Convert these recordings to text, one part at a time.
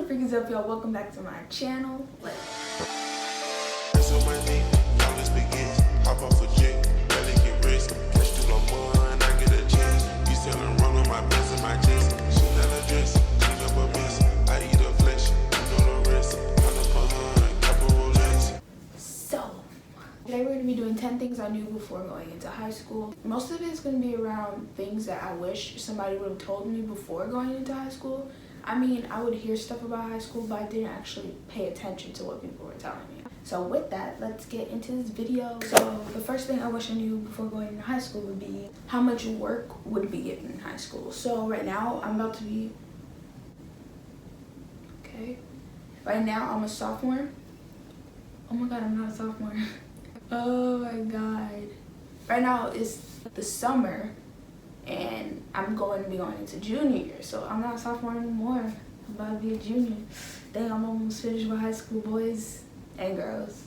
the freak is up, y'all? Welcome back to my channel. Today we're going to be doing 10 things I knew before going into high school. Most of it is going to be around things that I wish somebody would have told me before going into high school. I mean, I would hear stuff about high school, but I didn't actually pay attention to what people were telling me. So with that, let's get into this video. So the first thing I wish I knew before going into high school would be how much work would be given in high school. So right now, I'm a sophomore. Oh my God, I'm not a sophomore. Oh my God. Right now it's the summer and I'm going to be going into junior year. So I'm not a sophomore anymore. I'm about to be a junior. Dang, I'm almost finished with high school, boys and girls.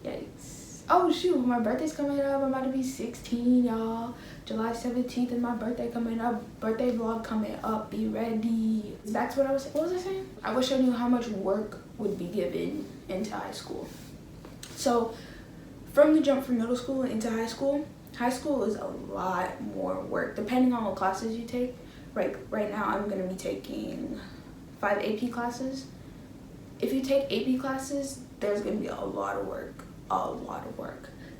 Yikes. Oh shoot, my birthday's coming up. I'm about to be 16, y'all. July 17th is my birthday coming up. Birthday vlog coming up. Be ready. Back to what was I saying? I wish I knew how much work would be given into high school. So from the jump from middle school into high school is a lot more work depending on what classes you take. Right now I'm going to be taking 5 AP classes. If you take AP classes, there's going to be a lot of work.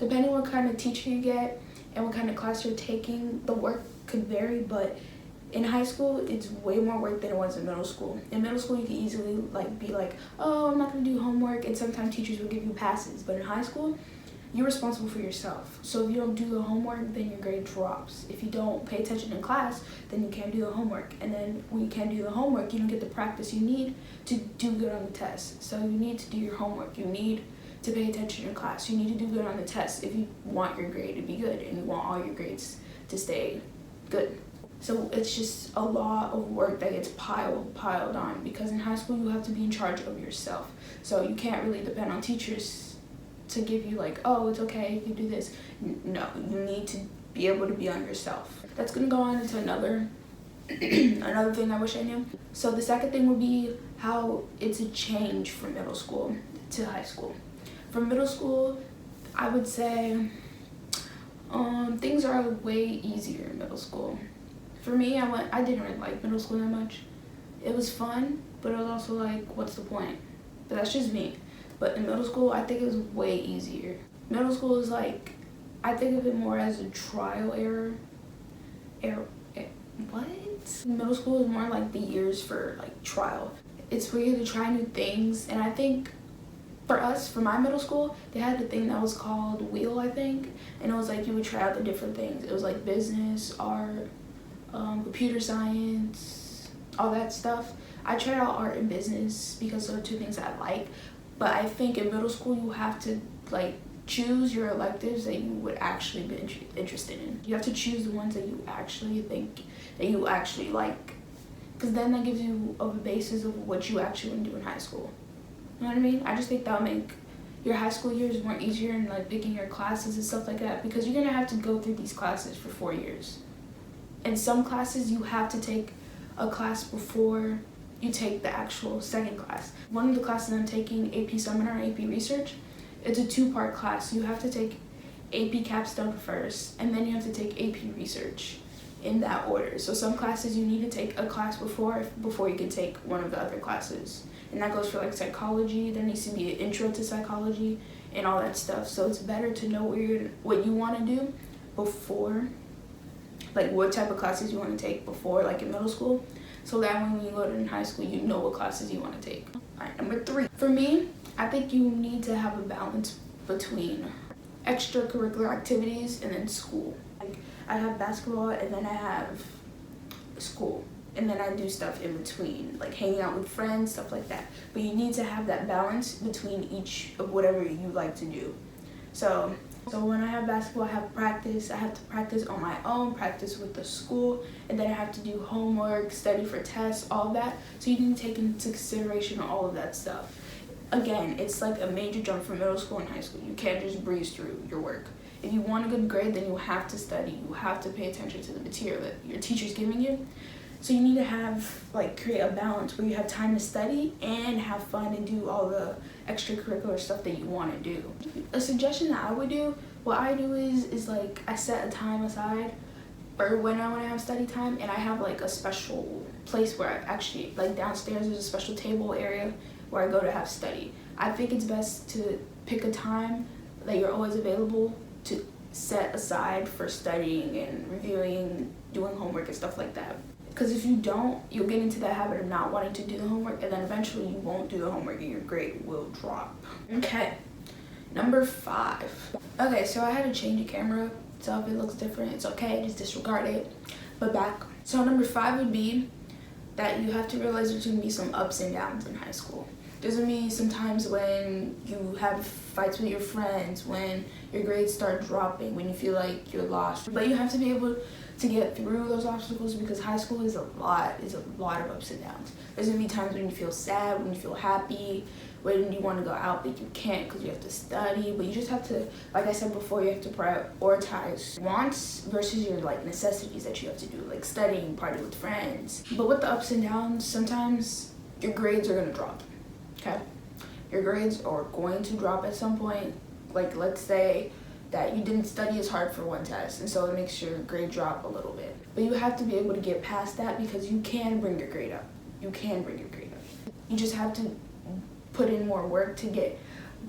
Depending on what kind of teacher you get and what kind of class you're taking, the work could vary, but in high school, it's way more work than it was in middle school. In middle school, you can easily be like, oh, I'm not going to do homework, and sometimes teachers will give you passes. But in high school, you're responsible for yourself. So if you don't do the homework, then your grade drops. If you don't pay attention in class, then you can't do the homework. And then when you can't do the homework, you don't get the practice you need to do good on the test. So you need to do your homework. You need to pay attention in class. You need to do good on the test if you want your grade to be good and you want all your grades to stay good. So it's just a lot of work that gets piled on, because in high school you have to be in charge of yourself. So you can't really depend on teachers to give you like, oh, it's okay if you do this. No, you need to be able to be on yourself. That's gonna go on into another thing I wish I knew. So the second thing would be how it's a change from middle school to high school. From middle school, I would say things are way easier in middle school. For me, I didn't really like middle school that much. It was fun, but it was also like, what's the point? But that's just me. But in middle school, I think it was way easier. Middle school is like, I think of it more as a trial error. What? Middle school is more like the years for like trial. It's for you to try new things. And I think for my middle school, they had the thing that was called Wheel, I think. And it was like you would try out the different things. It was like business, art, computer science, all that stuff. I tried out art and business because those are two things I like. But I think in middle school, you have to like choose your electives that you would actually be interested in. You have to choose the ones that you actually think that you actually like, because then that gives you a basis of what you actually want to do in high school. You know what I mean? I just think that'll make your high school years more easier in like picking your classes and stuff like that, because you're gonna have to go through these classes for 4 years. In some classes, you have to take a class before you take the actual second class. One of the classes I'm taking, AP Seminar and AP Research, it's a 2-part class. You have to take AP Capstone first, and then you have to take AP Research in that order. So some classes you need to take a class before you can take one of the other classes. And that goes for like psychology. There needs to be an intro to psychology and all that stuff. So it's better to know what you want to do before, like what type of classes you want to take before, like in middle school, so that when you go to high school, you know what classes you want to take. All right, number 3. For me, I think you need to have a balance between extracurricular activities and then school. Like I have basketball and then I have school. And then I do stuff in between, like hanging out with friends, stuff like that. But you need to have that balance between each of whatever you like to do. So when I have basketball, I have practice. I have to practice on my own, practice with the school, and then I have to do homework, study for tests, all that. So you need to take into consideration all of that stuff. Again, it's like a major jump from middle school and high school. You can't just breeze through your work. If you want a good grade, then you have to study. You have to pay attention to the material that your teacher's giving you. So you need to have, like, create a balance where you have time to study and have fun and do all the extracurricular stuff that you want to do. A suggestion that I would do, what I do is like, I set a time aside or when I want to have study time, and I have like a special place where I actually, like downstairs, there's a special table area where I go to have study. I think it's best to pick a time that you're always available to set aside for studying and reviewing, doing homework and stuff like that. Because if you don't, you'll get into that habit of not wanting to do the homework, and then eventually you won't do the homework and your grade will drop. Okay, number 5. Okay, so I had to change the camera, so if it looks different, it's okay, just disregard it. But back. So number 5 would be that you have to realize there's gonna be some ups and downs in high school. There's gonna be some times when you have fights with your friends, when your grades start dropping, when you feel like you're lost. But you have to be able to get through those obstacles, because high school is a lot of ups and downs. There's gonna be times when you feel sad, when you feel happy, when you want to go out but you can't because you have to study. But you just have to, like I said before, you have to prioritize wants versus your like necessities that you have to do, like studying, party with friends. But with the ups and downs, sometimes your grades are gonna drop. Okay, your grades are going to drop at some point. Like, let's say that you didn't study as hard for one test, and so it makes your grade drop a little bit. But you have to be able to get past that, because you can bring your grade up. You can bring your grade up. You just have to put in more work to get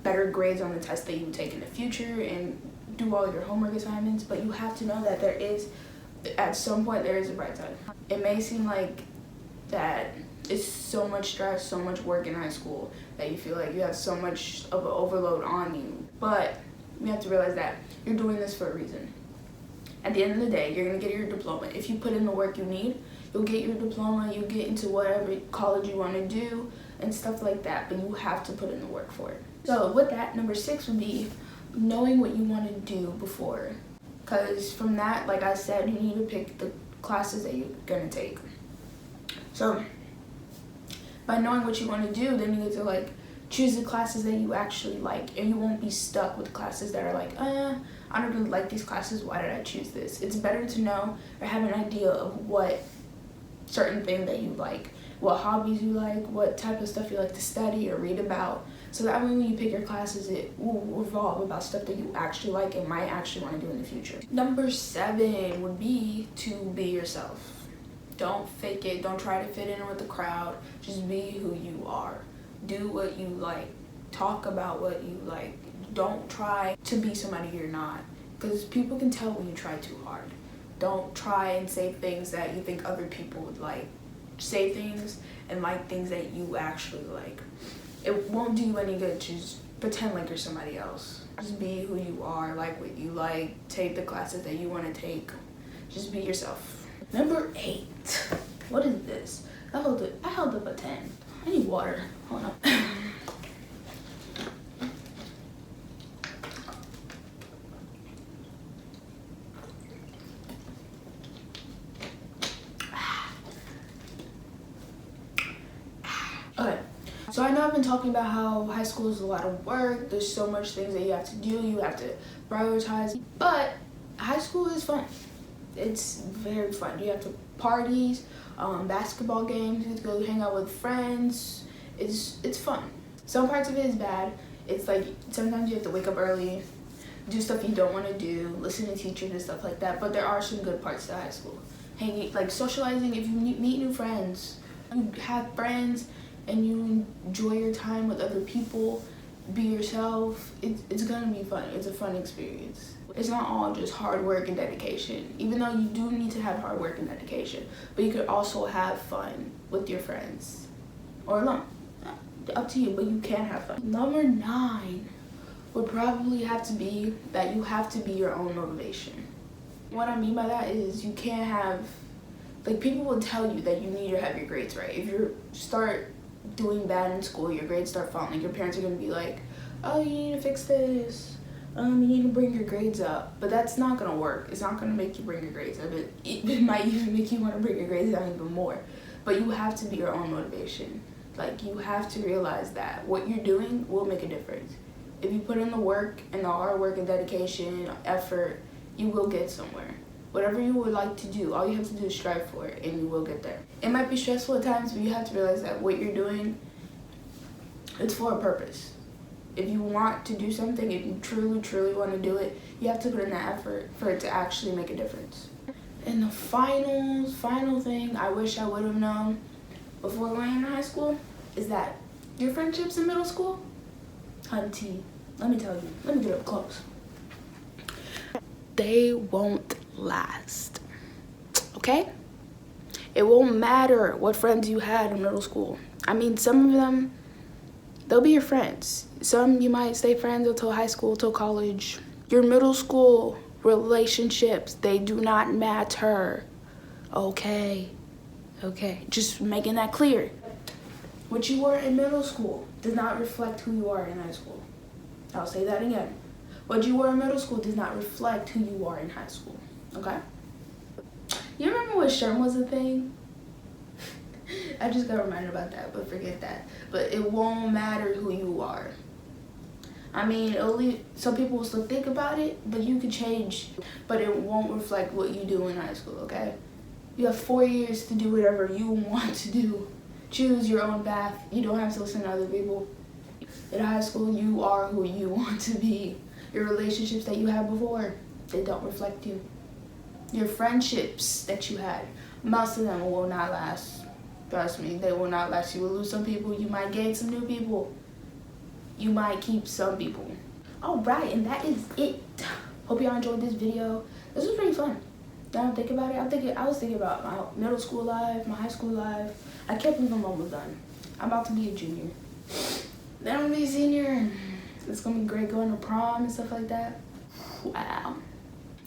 better grades on the test that you take in the future and do all your homework assignments. But you have to know that there is, at some point, there is a bright side. It may seem like that it's so much stress, so much work in high school that you feel like you have so much of an overload on you. But you have to realize that you're doing this for a reason. At the end of the day, you're gonna get your diploma. If you put in the work you need, you'll get your diploma, you'll get into whatever college you wanna do and stuff like that, but you have to put in the work for it. So with that, number 6 would be knowing what you wanna do before. Because from that, like I said, you need to pick the classes that you're gonna take. So by knowing what you wanna do, then you get to like choose the classes that you actually like, and you won't be stuck with classes that are like, I don't really like these classes, why did I choose this? It's better to know or have an idea of what certain thing that you like, what hobbies you like, what type of stuff you like to study or read about, so that way when you pick your classes, it will revolve about stuff that you actually like and might actually want to do in the future. Number 7 would be to be yourself. Don't fake it, don't try to fit in with the crowd, just be who you are. Do what you like, talk about what you like. Don't try to be somebody you're not, because people can tell when you try too hard. Don't try and say things that you think other people would like. Say things and like things that you actually like. It won't do you any good to just pretend like you're somebody else. Just be who you are, like what you like, take the classes that you want to take. Just be yourself. Number 8. What is this? I held up a 10. I need water. Hold on. Okay, so I know I've been talking about how high school is a lot of work. There's so much things that you have to do. You have to prioritize. But high school is fun. It's very fun. You have to parties, basketball games, you have to go hang out with friends. It's fun. Some parts of it is bad. It's like sometimes you have to wake up early, do stuff you don't want to do, listen to teachers and stuff like that. But there are some good parts to high school. Hanging, like socializing, if you meet new friends, you have friends and you enjoy your time with other people, be yourself, it's gonna be fun. It's a fun experience. It's not all just hard work and dedication, even though you do need to have hard work and dedication, but you could also have fun with your friends or alone. Up to you, but you can have fun. Number 9 would probably have to be that you have to be your own motivation. What I mean by that is you can't have, like, people will tell you that you need to have your grades right. If you start doing bad in school, your grades start falling, your parents are going to be like, oh, you need to fix this, you need to bring your grades up. But that's not going to work. It's not going to make you bring your grades up. It might even make you want to bring your grades down even more. But you have to be your own motivation. Like, you have to realize that what you're doing will make a difference. If you put in the work and the hard work and dedication, effort, you will get somewhere. Whatever you would like to do, all you have to do is strive for it, and you will get there. It might be stressful at times, but you have to realize that what you're doing, it's for a purpose. If you want to do something, if you truly want to do it, you have to put in that effort for it to actually make a difference. And the final thing I wish I would have known before going into high school is that your friendships in middle school, hunty, let me tell you, let me get up close. They won't last, okay? It won't matter what friends you had in middle school. I mean, some of them, they'll be your friends. Some you might stay friends until high school, till college. Your middle school relationships, they do not matter, okay? Okay, just making that clear. What you were in middle school does not reflect who you are in high school. I'll say that again. What you were in middle school does not reflect who you are in high school, okay? You remember when SHRM was a thing? I just got reminded about that, but forget that. But it won't matter who you are. I mean, some people will still think about it, but you can change. But it won't reflect what you do in high school, okay? You have 4 years to do whatever you want to do. Choose your own path. You don't have to listen to other people. In high school, you are who you want to be. Your relationships that you had before, they don't reflect you. Your friendships that you had, most of them will not last. Trust me, they will not last. You will lose some people. You might gain some new people. You might keep some people. All right, and that is it. Hope y'all enjoyed this video. This was pretty fun. Now I'm thinking about it. I was thinking about my middle school life, my high school life. I can't believe I'm almost done. I'm about to be a junior. Then I'm gonna be a senior, and it's gonna be great going to prom and stuff like that. Wow.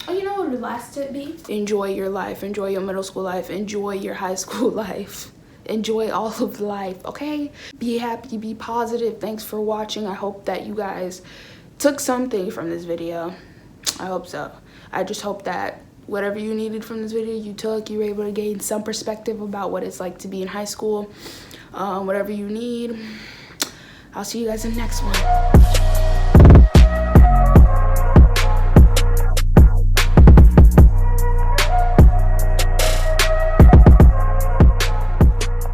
Oh, you know what would the last tip be? Enjoy your life. Enjoy your middle school life. Enjoy your high school life. Enjoy all of life, okay? Be happy, be positive. Thanks for watching. I hope that you guys took something from this video. I hope so. I just hope that whatever you needed from this video, you took. You were able to gain some perspective about what it's like to be in high school. Whatever you need. I'll see you guys in the next one.